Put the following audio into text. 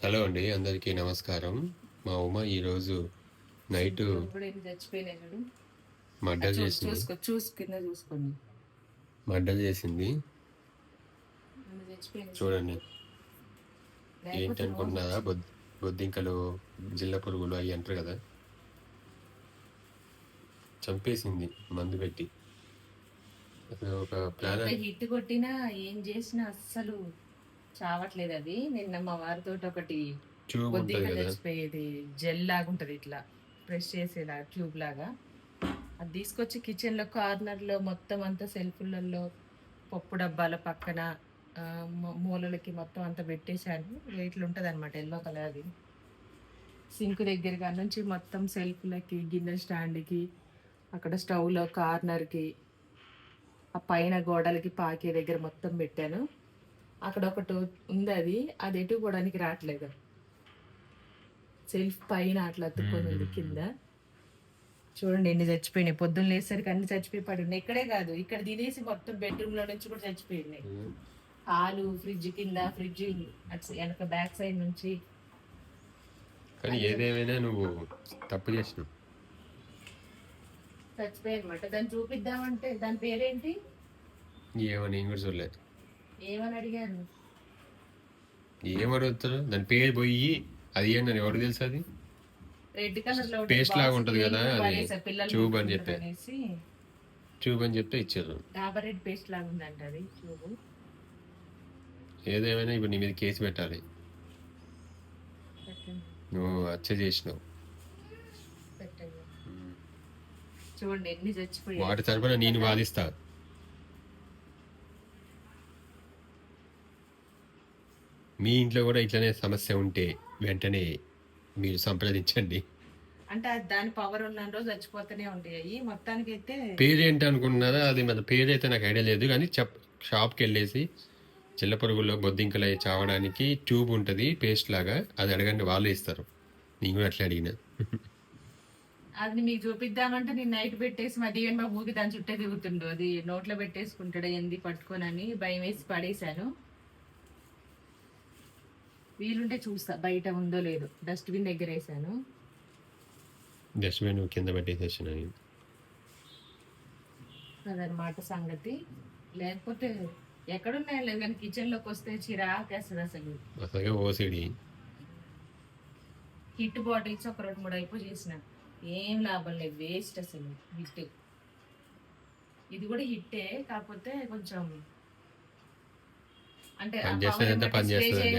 Hello అండి, అందరికీ నమస్కారం. మా ఉమ ఈరోజు నైట్ మర్డర్ చేసింది. మర్డర్ చేసింది చూడండి. ఏంటనుకుంటున్నారా? బొద్దింకలు, జిల్ల పురుగులు అవి అంటారు కదా, చంపేసింది మందు పెట్టి. అసలు ఒక ప్లాన్. హిట్ కొట్టినా ఏం చేసినా అస్సలు చావట్లేదు. అది నిన్న మా వారితో ఒకటి చచ్చిపోయేది జెల్ లాగా ఉంటది, ఇట్లా ప్రెస్ చేసేలా ట్యూబ్ లాగా. అది తీసుకొచ్చి కిచెన్ లో కార్నర్ లో మొత్తం అంతా సెల్ఫ్లలో పప్పు డబ్బాల పక్కన మూలలకి మొత్తం అంతా పెట్టేశాను. ఇట్లా ఉంటది అనమాట, ఎల్లో కలర్. అది సింక్ దగ్గర నుంచి మొత్తం సెల్ఫ్లకి, గిన్నె స్టాండ్కి, అక్కడ స్టవ్లో కార్నర్కి, ఆ పైన గోడలకి పాకే దగ్గర మొత్తం పెట్టాను. అక్కడ ఒకటి ఉంది, అది ఎటు పోవడానికి రావట్లేదు. సెల్ఫ్ పైన అట్లా అతుక్కొని ఉంది కింద. చూడండి ఎన్ని చచ్చిపోయినాయి. పొద్దున్న లేసరికి అన్ని చచ్చిపోయి పడి ఉన్నాయి. ఇక్కడే కాదు, ఇక్కడ తినేసి మొత్తం బెడ్రూమ్ లో నుంచి కూడా చచ్చిపోయినాయి. హాలు, ఫ్రిడ్జ్ కింద, ఫ్రిడ్జ్ వెనక బ్యాక్ సైడ్ నుంచి. కానీ ఏదేమైనా నువ్వు తప్పు చేసినావు. చచ్చిపోయాయి అనమాట. దాన్ని చూపిద్దామంటే దాని పేరేంటి ఏమో నేను కూడా చూడలేదు. ఏమని అడిగారు? ఏమడుగుతారు? దాని పేరు పోయి అది ఏంటని ఎవరు తెలుసు? అది రెడ్ కలర్ లో పేస్ట్ లాగా ఉంటది కదా, అది ట్యూబ్ అని చెప్పి ఇచ్చారు. డాబర్ రెడ్ పేస్ట్ లాగా ఉందంట అది ట్యూబ్. ఏదేమైనా ఇప్పుడు నీ మీద కేసు పెట్టాలి. నువ్వు హత్య చేసినావు. చూడండి ఎన్ని చచ్చిపోయి. వాటి తరపున నేను వాదిస్తా. మీ ఇంట్లో కూడా ఇట్లనే సమస్య ఉంటే వెంటనే మీరు సంప్రదించండి. అంటే దాని పవర్ ఉన్న రోజు చచ్చిపోతూనే ఉంటాయి. మొత్తానికి అయితే పేరేంటి అనుకుంటున్నారా? అది మన పేరైతే నాకు ఐడియా లేదు, కానీ షాప్కి వెళ్ళేసి చిల్ల పురుగుల్లో బొద్దింకలు అవి చావడానికి ట్యూబ్ ఉంటుంది పేస్ట్ లాగా, అది అడగండి, వాళ్ళు ఇస్తారు. నేను కూడా అట్లా అడిగిన. అది మీకు చూపిద్దామంటే నేను నైట్ పెట్టేసి మధ్యాహ్నం మా ఊరికి దాని చుట్టే తిరుగుతుండు. అది నోట్లో పెట్టేసుకుంటాడు ఏంది పట్టుకోనని భయం వేసి పడేశాను. వీలుంటే చూస్తా బయట ఉందో లేదో. డస్ట్బిన్ దగ్గర వేసాను. డస్ట్బిన్ కింద పెట్టేసేసిన అదనమాట సంగతి. లేకపోతే ఎక్కడున్నాయో లేదు, కానీ కిచెన్ లోకి వస్తే చిరాకేస్తుంది అసలు. ఓసిడి హిట్ బాటిల్స్ ఒక 2-3 అయిపో చేసిన, ఏం లాభం లేదు, వేస్ట్ అసలు. హిట్ ఇది కూడా హిట్టే, కాకపోతే కొంచెం అంటే పని చేస్తుంది.